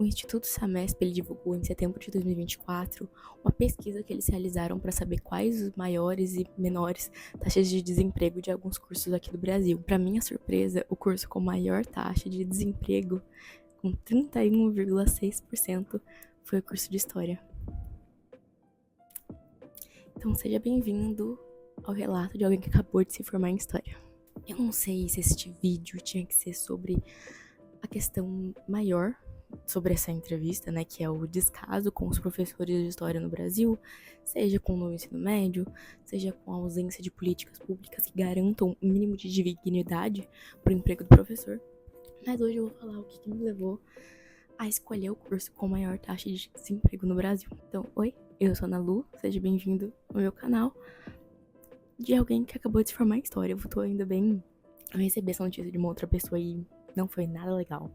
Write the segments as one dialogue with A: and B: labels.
A: O Instituto Samesp ele divulgou em setembro de 2024 uma pesquisa que eles realizaram para saber quais os maiores e menores taxas de desemprego de alguns cursos aqui do Brasil. Para minha surpresa, o curso com maior taxa de desemprego, com 31,6%, foi o curso de História. Então seja bem-vindo ao relato de alguém que acabou de se formar em História. Eu não sei se este vídeo tinha que ser sobre a questão maior sobre essa entrevista, né, que é o descaso com os professores de história no Brasil, seja com o novo ensino médio, seja com a ausência de políticas públicas que garantam o mínimo de dignidade para o emprego do professor. Mas hoje eu vou falar o que me levou a escolher o curso com maior taxa de desemprego no Brasil. Então, oi, eu sou a Ana Lu, seja bem-vindo ao meu canal de alguém que acabou de se formar em história. Eu tô ainda bem... Eu recebi essa notícia de uma outra pessoa e não foi nada legal.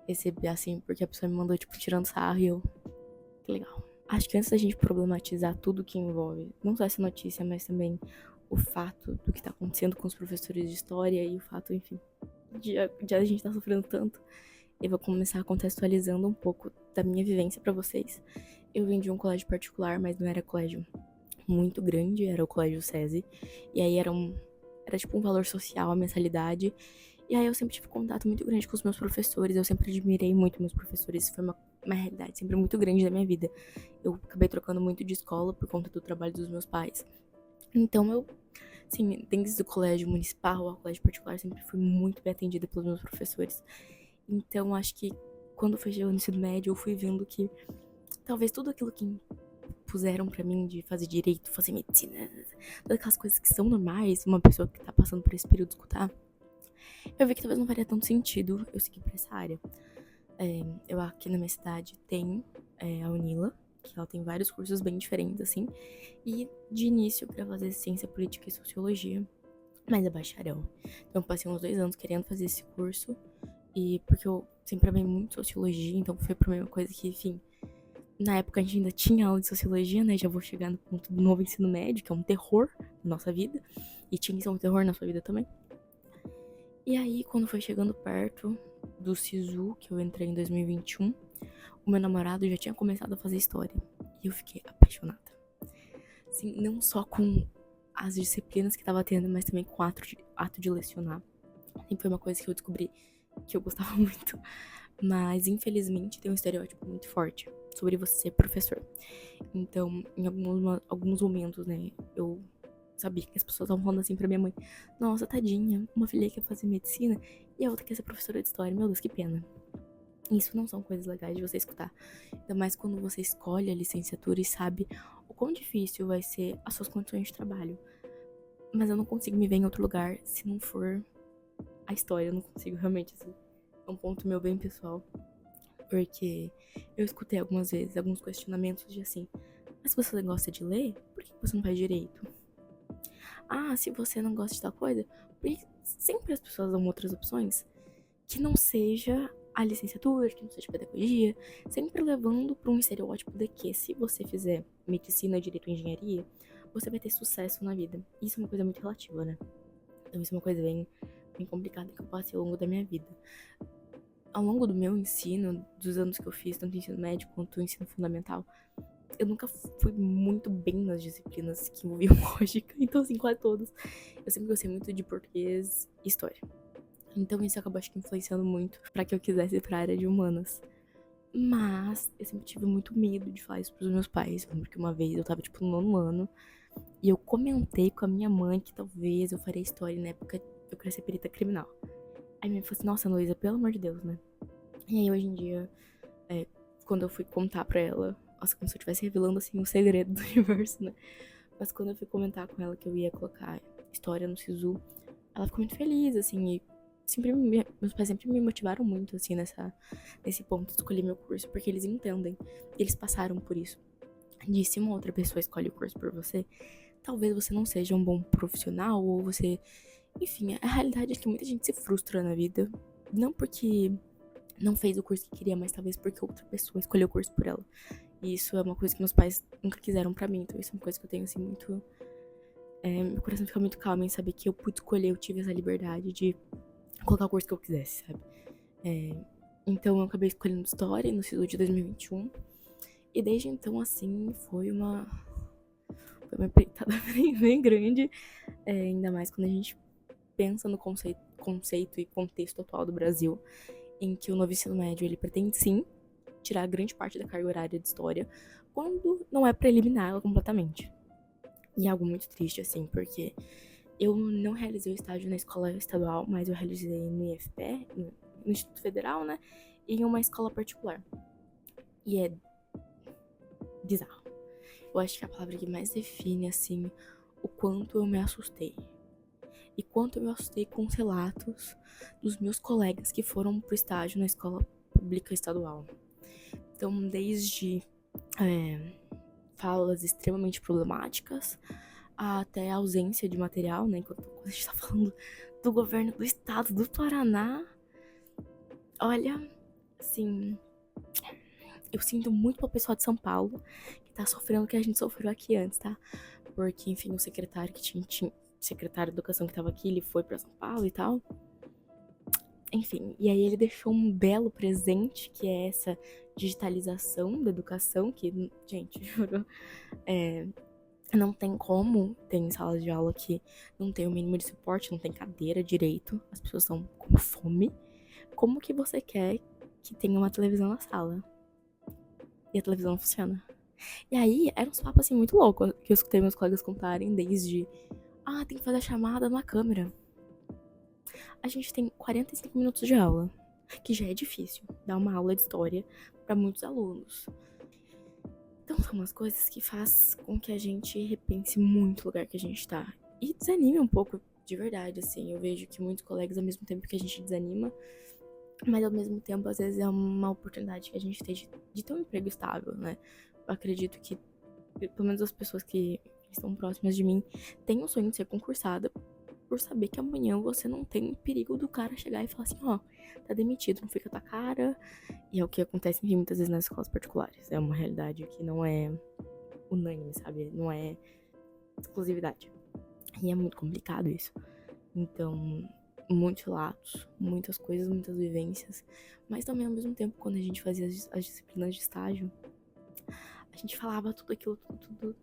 A: Recebi assim, porque a pessoa me mandou, tipo, tirando sarro e eu... Que legal. Acho que antes da gente problematizar tudo que envolve, não só essa notícia, mas também o fato do que tá acontecendo com os professores de história e o fato, enfim, de a gente tá sofrendo tanto, eu vou começar contextualizando um pouco da minha vivência pra vocês. Eu vim de um colégio particular, mas não era colégio muito grande, era o colégio SESI, e aí era tipo um valor social a mensalidade. E aí eu sempre tive contato muito grande com os meus professores, eu sempre admirei muito meus professores, foi uma realidade sempre muito grande da minha vida. Eu acabei trocando muito de escola por conta do trabalho dos meus pais. Então eu, assim, desde o colégio municipal ao colégio particular, sempre fui muito bem atendida pelos meus professores. Então acho que quando foi chegando no ensino médio, eu fui vendo que talvez tudo aquilo que puseram pra mim de fazer direito, fazer medicina, todas aquelas coisas que são normais, uma pessoa que tá passando por esse período escutar, eu vi que talvez não faria tanto sentido eu seguir pra essa área. Eu aqui na minha cidade tem a Unila, que ela tem vários cursos bem diferentes, assim, e de início pra fazer ciência política e sociologia, mas é bacharel. Então eu passei uns 2 anos querendo fazer esse curso, e porque eu sempre amei muito sociologia, então foi pra mim uma coisa que, enfim, na época a gente ainda tinha aula de sociologia, né? Já vou chegar no ponto do novo ensino médio, que é um terror na nossa vida. E tinha que ser um terror na sua vida também. E aí, quando foi chegando perto do SISU, que eu entrei em 2021, o meu namorado já tinha começado a fazer história. E eu fiquei apaixonada. Assim, não só com as disciplinas que tava tendo, mas também com o ato de lecionar. Sempre foi uma coisa que eu descobri que eu gostava muito. Mas, infelizmente, tem um estereótipo muito forte sobre você ser professor. Então, em alguns momentos, né, eu sabia que as pessoas estavam falando assim pra minha mãe: nossa, tadinha, uma filha quer fazer medicina e a outra quer ser professora de história. Meu Deus, que pena. Isso não são coisas legais de você escutar. Ainda mais quando você escolhe a licenciatura e sabe o quão difícil vai ser as suas condições de trabalho. Mas eu não consigo me ver em outro lugar se não for a história. Eu não consigo realmente, assim. É um ponto meu bem pessoal. Porque eu escutei algumas vezes alguns questionamentos de assim: mas se você gosta de ler, por que você não faz direito? Ah, se você não gosta de tal coisa, porque sempre as pessoas dão outras opções que não seja a licenciatura, que não seja pedagogia, sempre levando para um estereótipo de que se você fizer medicina, direito ou engenharia, você vai ter sucesso na vida. Isso é uma coisa muito relativa, né? Então isso é uma coisa bem complicada que eu passei ao longo da minha vida. Ao longo do meu ensino, dos anos que eu fiz, tanto ensino médio quanto ensino fundamental, eu nunca fui muito bem nas disciplinas que envolviam lógica, então assim, quase todas. Eu sempre gostei muito de português e história. Então isso acabou, acho que, influenciando muito pra que eu quisesse ir pra área de humanas. Mas eu sempre tive muito medo de falar isso pros meus pais. Eu lembro que uma vez eu tava, tipo, no 9º ano e eu comentei com a minha mãe que talvez eu faria história e na época eu queria ser perita criminal. Aí minha mãe falou assim: nossa, Luísa, pelo amor de Deus, né? E aí hoje em dia, quando eu fui contar pra ela, nossa, como se eu estivesse revelando assim um segredo do universo, né? Mas quando eu fui comentar com ela que eu ia colocar história no SISU, ela ficou muito feliz, assim, e meus pais sempre me motivaram muito, assim, nesse ponto de escolher meu curso, porque eles entendem, eles passaram por isso. De se uma outra pessoa escolhe o curso por você, talvez você não seja um bom profissional, ou você... Enfim, a realidade é que muita gente se frustra na vida, não porque não fez o curso que queria, mas talvez porque outra pessoa escolheu o curso por ela. E isso é uma coisa que meus pais nunca quiseram pra mim, então isso é uma coisa que eu tenho, assim, muito... meu coração fica muito calmo em saber que eu pude escolher, eu tive essa liberdade de colocar o curso que eu quisesse, sabe? Então eu acabei escolhendo História no SISU de 2021. E desde então, assim, foi uma empreitada bem grande. Ainda mais quando a gente pensa no conceito e contexto atual do Brasil, em que o novo ensino médio, ele pretende sim tirar grande parte da carga horária de história, quando não é para eliminá-la completamente. E é algo muito triste, assim, porque eu não realizei o estágio na escola estadual, mas eu realizei no IFPE, no Instituto Federal, né, e em uma escola particular. E é bizarro. Eu acho que a palavra que mais define, assim, o quanto eu me assustei. E quanto eu me assustei com os relatos dos meus colegas que foram pro estágio na escola pública estadual. Então, desde falas extremamente problemáticas, até a ausência de material, né? Quando a gente tá falando do governo do estado do Paraná. Olha, assim, eu sinto muito pro pessoal de São Paulo que tá sofrendo o que a gente sofreu aqui antes, tá? Porque, enfim, o secretário que tinha secretário de educação que tava aqui, ele foi pra São Paulo e tal. Enfim, e aí ele deixou um belo presente, que é essa digitalização da educação, que, gente, juro, não tem como ter em salas de aula que não tem o mínimo de suporte, não tem cadeira direito, as pessoas estão com fome. Como que você quer que tenha uma televisão na sala? E a televisão não funciona. E aí, eram uns papos assim muito loucos que eu escutei meus colegas contarem, desde tem que fazer a chamada na câmera. A gente tem 45 minutos de aula, que já é difícil dar uma aula de história para muitos alunos. Então são umas coisas que faz com que a gente repense muito o lugar que a gente tá. E desanime um pouco, de verdade, assim. Eu vejo que muitos colegas, ao mesmo tempo que a gente desanima, mas ao mesmo tempo, às vezes, é uma oportunidade que a gente tem de ter um emprego estável, né? Eu acredito que, pelo menos as pessoas que estão próximas de mim, têm o sonho de ser concursada, por saber que amanhã você não tem perigo do cara chegar e falar assim, tá demitido, não fica a tua cara. E é o que acontece, enfim, muitas vezes nas escolas particulares. É uma realidade que não é unânime, sabe? Não é exclusividade. E é muito complicado isso. Então, muitos relatos, muitas coisas, muitas vivências. Mas também, ao mesmo tempo, quando a gente fazia as disciplinas de estágio, a gente falava tudo aquilo, tudo.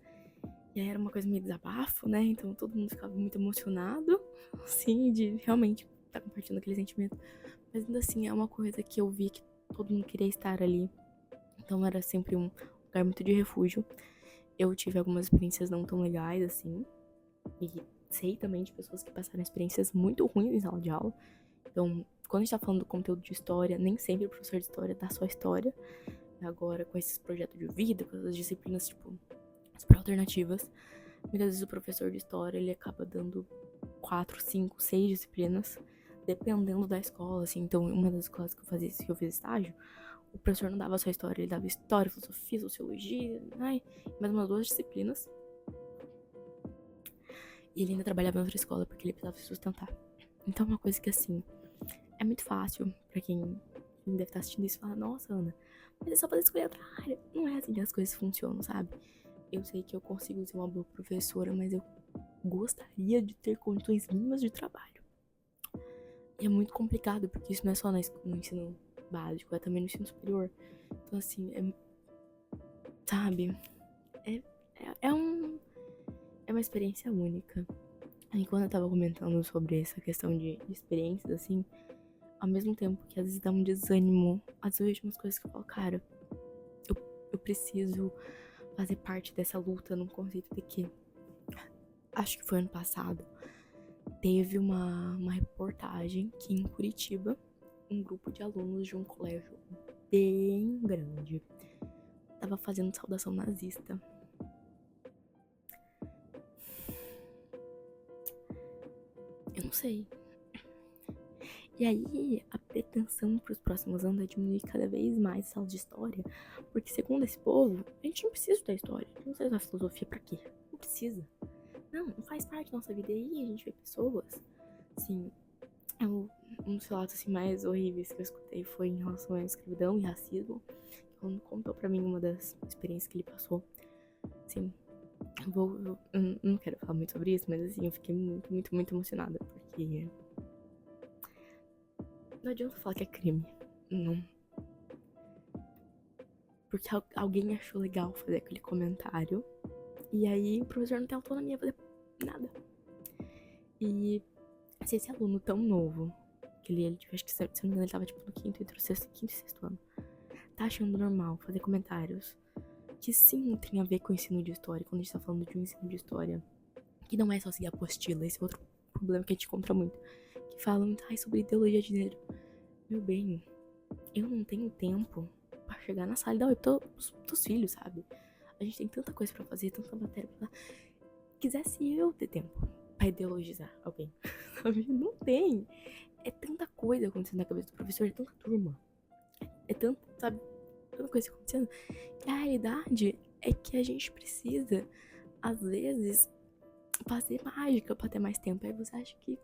A: E aí era uma coisa meio desabafo, né? Então todo mundo ficava muito emocionado, assim, de realmente estar compartilhando aquele sentimento. Mas ainda assim, é uma coisa que eu vi que todo mundo queria estar ali. Então era sempre um lugar muito de refúgio. Eu tive algumas experiências não tão legais, assim. E sei também de pessoas que passaram experiências muito ruins em sala de aula. Então, quando a gente tá falando do conteúdo de história, nem sempre o professor de história dá só história. Agora, com esses projetos de vida, com essas disciplinas, tipo, super alternativas, muitas vezes o professor de história, ele acaba dando 4, 5, 6 disciplinas, dependendo da escola, assim. Então, uma das escolas que eu fiz estágio, o professor não dava só história, ele dava história, filosofia, sociologia, mais umas 2 disciplinas. E ele ainda trabalhava em outra escola, porque ele precisava se sustentar. Então, é uma coisa que, assim, é muito fácil pra quem deve estar assistindo isso e falar, nossa, Ana, mas é só fazer escolher outra área. Não é assim que as coisas funcionam, sabe? Eu sei que eu consigo ser uma boa professora, mas eu gostaria de ter condições mínimas de trabalho. E é muito complicado, porque isso não é só no ensino básico, é também no ensino superior. Então, assim, sabe? É uma experiência única. Aí, quando eu tava comentando sobre essa questão de experiências, assim, ao mesmo tempo que às vezes dá um desânimo, às vezes eu vejo umas coisas que eu falo, cara, eu preciso fazer parte dessa luta num conceito de que, acho que foi ano passado, teve uma reportagem que em Curitiba, um grupo de alunos de um colégio bem grande tava fazendo saudação nazista. Eu não sei. E aí, a pretensão para os próximos anos é diminuir cada vez mais a aula de história, porque segundo esse povo, a gente não precisa estudar história, a gente não precisa estudar filosofia pra quê? Não precisa. Não faz parte da nossa vida. E aí a gente vê pessoas, assim, um dos relatos assim, mais horríveis que eu escutei foi em relação à escravidão e racismo. Ele contou pra mim uma das experiências que ele passou. Assim, eu não quero falar muito sobre isso, mas assim, eu fiquei muito, muito emocionada, porque não adianta falar que é crime, não. Porque alguém achou legal fazer aquele comentário. E aí o professor não tem autonomia pra fazer nada. E se esse aluno tão novo, que ele acho que, se não me engano, ele tava tipo no quinto e sexto ano, tá achando normal fazer comentários que sim tem a ver com o ensino de história, quando a gente tá falando de um ensino de história, que não é só seguir a apostila, esse é outro problema que a gente encontra muito, que falam sobre ideologia de gênero. Meu bem, eu não tenho tempo pra chegar na sala e dar oi pros filhos, sabe? A gente tem tanta coisa pra fazer, tanta matéria pra fazer. Quisesse eu ter tempo pra ideologizar alguém, sabe? Não tem. É tanta coisa acontecendo na cabeça do professor, é tanta turma. É tanto, sabe? Tanta coisa acontecendo. E a realidade é que a gente precisa, às vezes, fazer mágica pra ter mais tempo. Aí você acha que,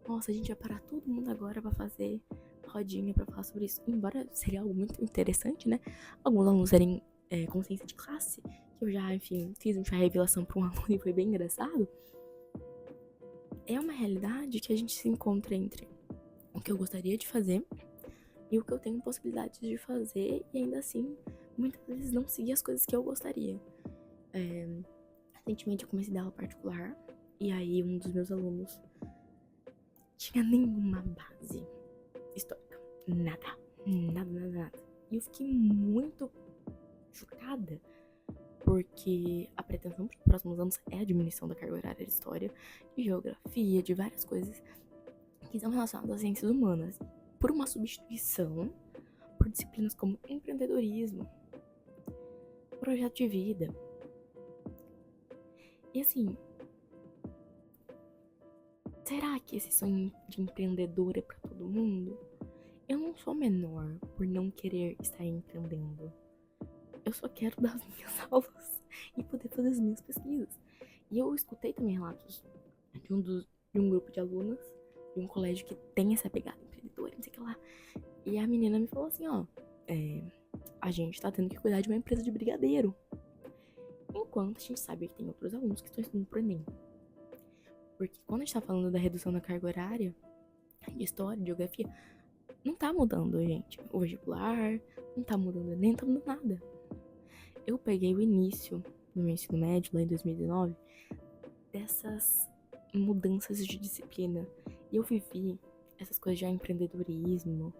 A: nossa, a gente vai parar todo mundo agora pra fazer rodinha pra falar sobre isso. Embora seria algo muito interessante, né? Alguns alunos terem consciência de classe, que eu já, enfim, fiz uma revelação pra um aluno e foi bem engraçado. É uma realidade que a gente se encontra entre o que eu gostaria de fazer e o que eu tenho possibilidades de fazer, e ainda assim, muitas vezes não seguir as coisas que eu gostaria. Recentemente eu comecei a dar aula particular, e aí um dos meus alunos tinha nenhuma base histórica. Nada. E eu fiquei muito chocada, porque a pretensão para os próximos anos é a diminuição da carga horária de história, de geografia, de várias coisas que são relacionadas às ciências humanas, por uma substituição por disciplinas como empreendedorismo, projeto de vida. E assim, será que esse sonho de empreendedor é pra todo mundo? Eu não sou menor por não querer estar empreendendo. Eu só quero dar as minhas aulas e poder fazer as minhas pesquisas. E eu escutei também relatos de um grupo de alunas de um colégio que tem essa pegada empreendedora, não sei o que lá. E a menina me falou assim, a gente tá tendo que cuidar de uma empresa de brigadeiro. Enquanto a gente sabe que tem outros alunos que estão estudando pro Enem. Porque quando a gente tá falando da redução da carga horária, de história, de geografia, não tá mudando, gente. O vestibular, não tá mudando nem, não tá mudando nada. Eu peguei o início do meu ensino médio, lá em 2019, dessas mudanças de disciplina. E eu vivi essas coisas de empreendedorismo,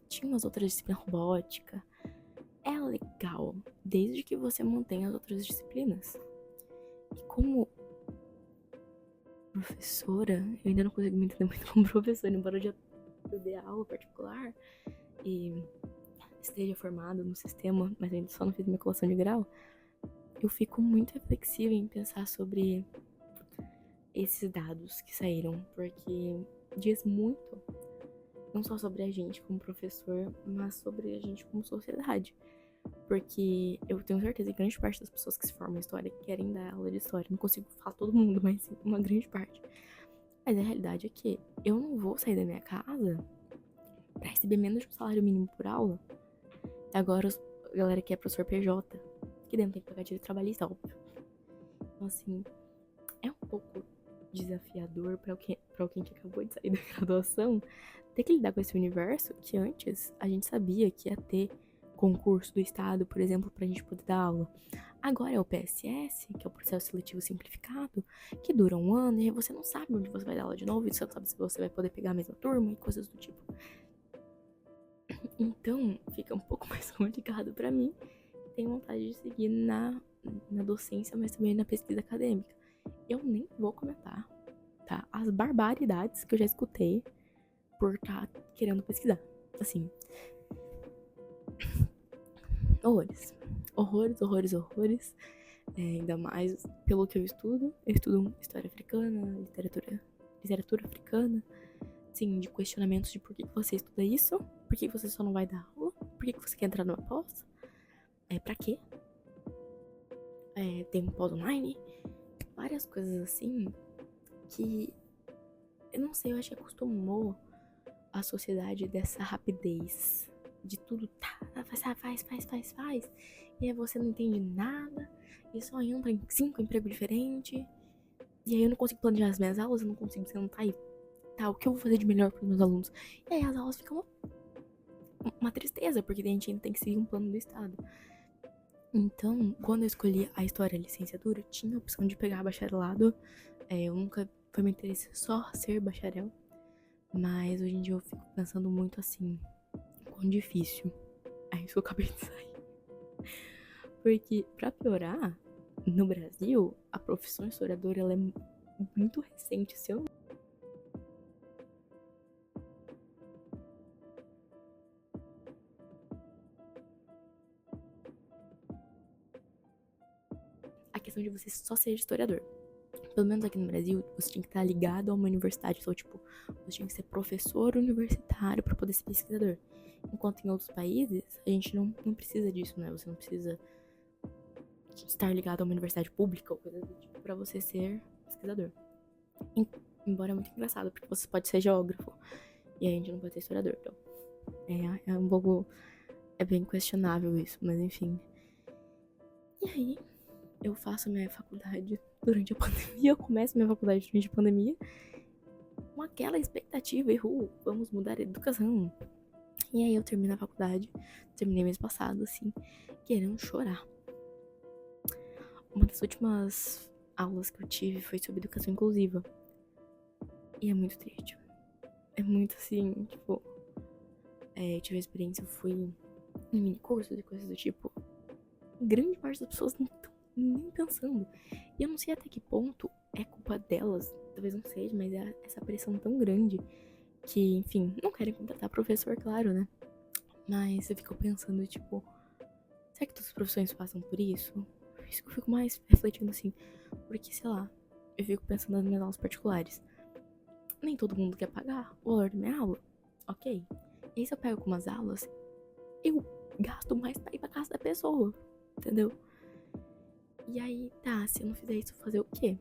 A: tinha umas outras disciplinas, robótica. É legal, desde que você mantenha as outras disciplinas. E como professora, eu ainda não consigo me entender muito como professora, embora eu dê aula particular e esteja formada no sistema, mas ainda só não fiz minha colação de grau, eu fico muito reflexiva em pensar sobre esses dados que saíram, porque diz muito, não só sobre a gente como professor, mas sobre a gente como sociedade. Porque eu tenho certeza que grande parte das pessoas que se formam em história querem dar aula de história. Não consigo falar todo mundo, mas sim, uma grande parte. Mas a realidade é que eu não vou sair da minha casa pra receber menos de um salário mínimo por aula. Agora a galera que é professor PJ, que dentro tem que pagar direito trabalhista, óbvio. Então assim, é um pouco desafiador pra alguém que acabou de sair da graduação ter que lidar com esse universo que antes a gente sabia que ia ter concurso do estado, por exemplo, pra gente poder dar aula. Agora é o PSS, que é o processo seletivo simplificado, que dura um ano e você não sabe onde você vai dar aula de novo, e você não sabe se você vai poder pegar a mesma turma e coisas do tipo. Então, fica um pouco mais complicado pra mim. Tenho vontade de seguir na docência, mas também na pesquisa acadêmica. Eu nem vou comentar, tá? As barbaridades que eu já escutei por estar querendo pesquisar. Assim, horrores. Ainda mais pelo que eu estudo. Eu estudo história africana, literatura africana. Sim, de questionamentos de por que você estuda isso, por que você só não vai dar aula, por que você quer entrar numa pós, pra quê? Tem um pós online, várias coisas assim que, eu não sei, eu acho que acostumou a sociedade dessa rapidez de tudo, tá, faz. E aí você não entende nada, e só entra em 5 empregos diferentes. E aí eu não consigo planejar as minhas aulas, eu não consigo sentar e tá, o que eu vou fazer de melhor para os meus alunos? E aí as aulas ficam uma uma tristeza, porque a gente ainda tem que seguir um plano do Estado. Então, quando eu escolhi a história licenciatura, tinha a opção de pegar bacharelado. Eu nunca foi meu interesse só ser bacharel, mas hoje em dia eu fico pensando muito assim, quão difícil. É isso que eu acabei de sair. Porque, pra piorar, no Brasil, a profissão historiadora ela é muito recente. Se eu a questão de você só ser historiador. Pelo menos aqui no Brasil, você tinha que estar ligado a uma universidade. Então, tipo, você tinha que ser professor universitário pra poder ser pesquisador. Enquanto em outros países, a gente não precisa disso, né? Você não precisa estar ligado a uma universidade pública ou coisa do tipo pra você ser pesquisador. Embora é muito engraçado, porque você pode ser geógrafo e a gente não pode ser historiador. Então, é um pouco... É bem questionável isso, mas enfim. E aí, eu faço minha faculdade durante a pandemia. Eu começo minha faculdade durante a pandemia com aquela expectativa, vamos mudar a educação. E aí eu termino a faculdade, terminei mês passado, assim, querendo chorar. Uma das últimas aulas que eu tive foi sobre educação inclusiva. E é muito triste. É muito assim, tipo... eu tive a experiência, eu fui em mini cursos e coisas do tipo. Grande parte das pessoas não estão nem pensando. E eu não sei até que ponto é culpa delas, talvez não seja, mas é essa pressão tão grande que, enfim, não querem contratar professor, claro, né? Mas eu fico pensando, tipo, será que todas as profissões passam por isso? Isso que eu fico mais refletindo assim, porque, sei lá, eu fico pensando nas minhas aulas particulares. Nem todo mundo quer pagar o valor da minha aula, ok? E aí se eu pego algumas aulas, eu gasto mais pra ir pra casa da pessoa, entendeu? E aí, tá, se eu não fizer isso, fazer o quê?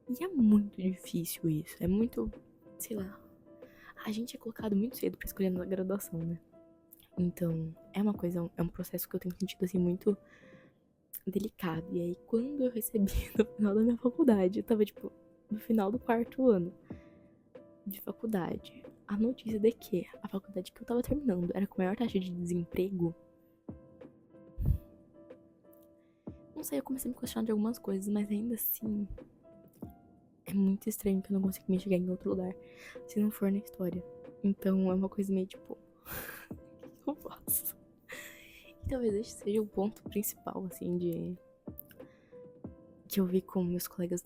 A: E é muito difícil isso, é muito, sei lá, a gente é colocado muito cedo pra escolher na graduação, né? Então, é uma coisa, é um processo que eu tenho sentido, assim, muito delicado. E aí, quando eu recebi no final da minha faculdade, eu tava, tipo, no final do 4º ano de faculdade, a notícia de que a faculdade que eu tava terminando era com a maior taxa de desemprego. Não sei, eu comecei a me questionar de algumas coisas, mas ainda assim, é muito estranho que eu não consigo me chegar em outro lugar se não for na história. Então, é uma coisa meio, tipo, o que eu faço? E talvez esse seja o ponto principal, assim, de... que eu vi com meus colegas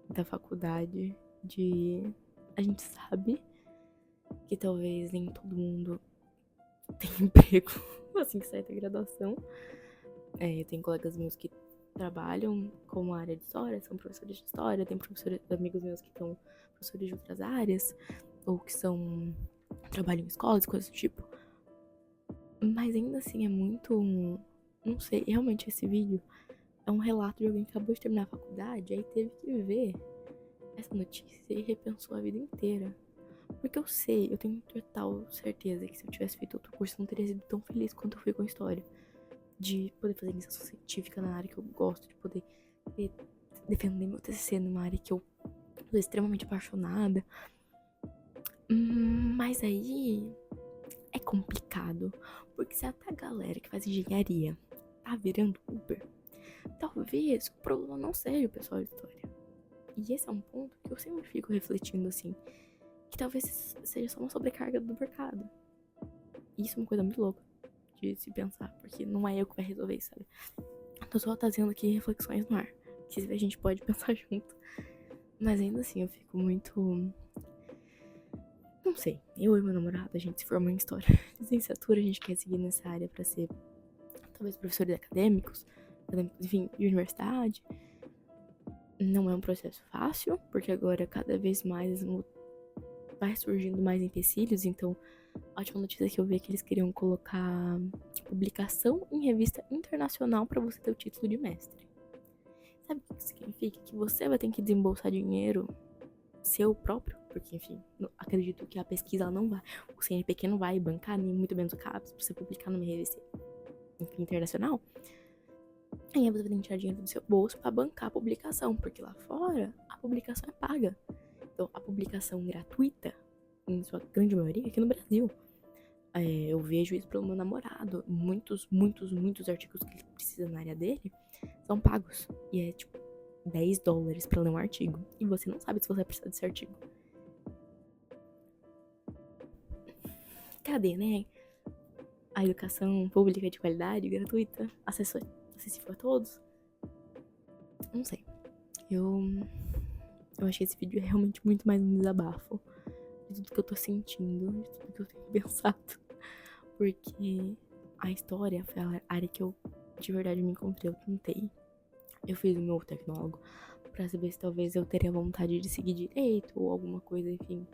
A: da faculdade, de... A gente sabe que talvez nem todo mundo tem emprego assim que sai da graduação. Eu tenho colegas meus que trabalham com a área de história, são professores de história, tem amigos meus que são professores de outras áreas, ou que trabalham em escolas, coisas do tipo. Mas ainda assim é muito... Não sei, realmente esse vídeo é um relato de alguém que acabou de terminar a faculdade, aí teve que ver essa notícia e repensou a vida inteira. Porque eu sei, eu tenho total certeza que se eu tivesse feito outro curso eu não teria sido tão feliz quanto eu fui com a história. De poder fazer iniciação científica na área que eu gosto, de poder defender meu TCC numa área que eu sou extremamente apaixonada. Mas aí é complicado, porque se até a galera que faz engenharia tá virando Uber, talvez o problema não seja o pessoal de história. E esse é um ponto que eu sempre fico refletindo assim, que talvez seja só uma sobrecarga do mercado. E isso é uma coisa muito louca de se pensar, porque não é eu que vai resolver isso, sabe? Tô só trazendo aqui reflexões no ar, que a gente pode pensar junto. Mas ainda assim, eu fico muito... Não sei, eu e meu namorado, a gente se formou em história. Licenciatura, a gente quer seguir nessa área pra ser, talvez, professores acadêmicos, enfim, de universidade. Não é um processo fácil, porque agora cada vez mais vai surgindo mais empecilhos, então a última notícia que eu vi é que eles queriam colocar publicação em revista internacional pra você ter o título de mestre. Sabe o que isso significa? Que você vai ter que desembolsar dinheiro seu próprio, porque, enfim, acredito que a pesquisa ela não vai, o CNPq não vai bancar, nem muito menos o CAPES, pra você publicar numa revista, enfim, internacional. Aí você vai ter que tirar dinheiro do seu bolso pra bancar a publicação, porque lá fora a publicação é paga. Então, a publicação gratuita, em sua grande maioria, aqui no Brasil. eu vejo isso pelo meu namorado. Muitos artigos que ele precisa na área dele são pagos. E é tipo $10 pra ler um artigo. E você não sabe se você vai precisar desse artigo. Cadê, né? A educação pública de qualidade, gratuita, acessível a todos? Não sei. Eu acho que esse vídeo é realmente muito mais um desabafo de tudo que eu tô sentindo, de tudo que eu tenho pensado. Porque a história foi a área que eu de verdade me encontrei. Eu tentei. Eu fiz o meu tecnólogo pra saber se talvez eu teria vontade de seguir direito ou alguma coisa, enfim.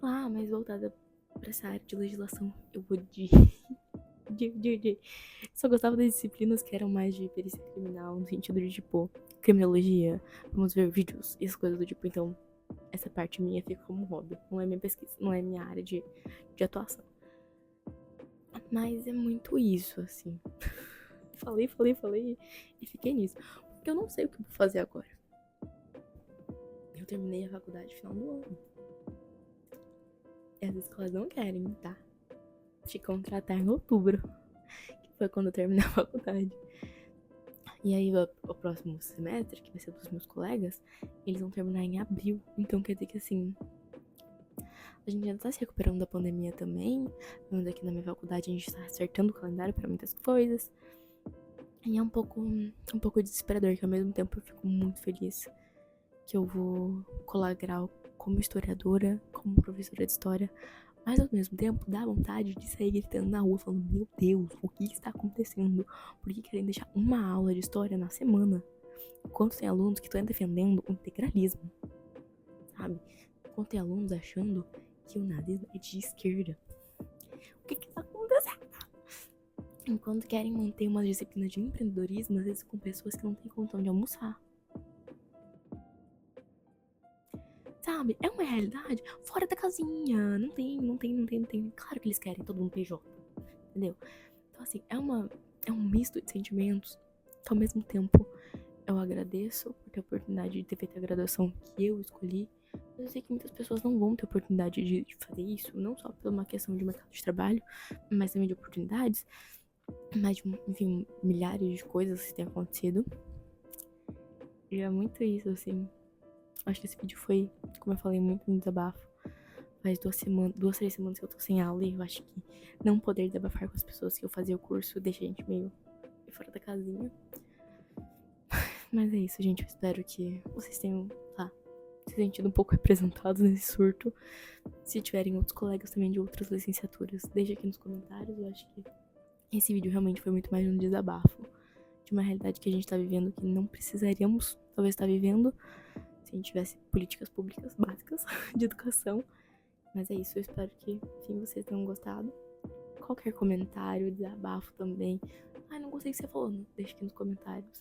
A: Mas voltada pra essa área de legislação, eu odiei. Só gostava das disciplinas que eram mais de perícia criminal, no sentido de, tipo, criminologia, vamos ver vídeos e as coisas do tipo. Então, essa parte minha fica como hobby. Não é minha pesquisa, não é minha área de atuação. Mas é muito isso, assim. falei e fiquei nisso. Porque eu não sei o que eu vou fazer agora. Eu terminei a faculdade no final do ano. E as escolas não querem, tá? Te contratar em outubro. Que foi quando eu terminei a faculdade. E aí, o próximo semestre, que vai ser dos meus colegas, eles vão terminar em abril. Então, quer dizer que, assim, a gente ainda tá se recuperando da pandemia também. Mas aqui na minha faculdade a gente tá acertando o calendário pra muitas coisas. E é um pouco desesperador, que ao mesmo tempo eu fico muito feliz que eu vou colar grau como historiadora, como professora de história. Mas ao mesmo tempo dá vontade de sair gritando na rua, falando: meu Deus, o que está acontecendo? Por que querem deixar uma aula de história na semana? Enquanto tem alunos que estão defendendo o integralismo, sabe? Enquanto tem alunos achando que o nazismo é de esquerda. O que está acontecendo? Enquanto querem manter uma disciplina de empreendedorismo, às vezes com pessoas que não têm condição de almoçar. Sabe? É uma realidade fora da casinha. Não tem. Claro que eles querem todo mundo PJ. Entendeu? Então, assim, é um misto de sentimentos que, ao mesmo tempo, eu agradeço por ter a oportunidade de ter feito a graduação que eu escolhi. Mas eu sei que muitas pessoas não vão ter oportunidade de fazer isso, não só por uma questão de mercado de trabalho, mas também de oportunidades. Mas, enfim, milhares de coisas que têm acontecido. E é muito isso, assim. Acho que esse vídeo foi, como eu falei, muito um desabafo. Faz 3 semanas que eu tô sem aula e eu acho que não poder desabafar com as pessoas que eu fazia o curso deixa a gente meio fora da casinha. Mas é isso, gente. Eu espero que vocês tenham se sentido um pouco representados nesse surto. Se tiverem outros colegas também de outras licenciaturas, deixa aqui nos comentários. Eu acho que esse vídeo realmente foi muito mais um desabafo de uma realidade que a gente tá vivendo que não precisaríamos talvez estar vivendo se a gente tivesse políticas públicas básicas de educação. Mas é isso, eu espero que, enfim, vocês tenham gostado. Qualquer comentário, desabafo também. Não gostei do que você falou, não? Deixa aqui nos comentários.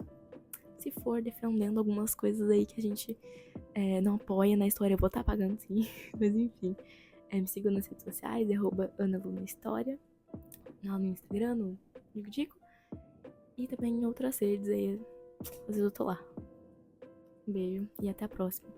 A: Se for defendendo algumas coisas aí que a gente não apoia na história, eu vou estar apagando sim. Mas enfim, me sigam nas redes sociais, @AnaLunaHistória, lá no Instagram, no Dico. E também em outras redes aí, às vezes eu tô lá. Um beijo e até a próxima.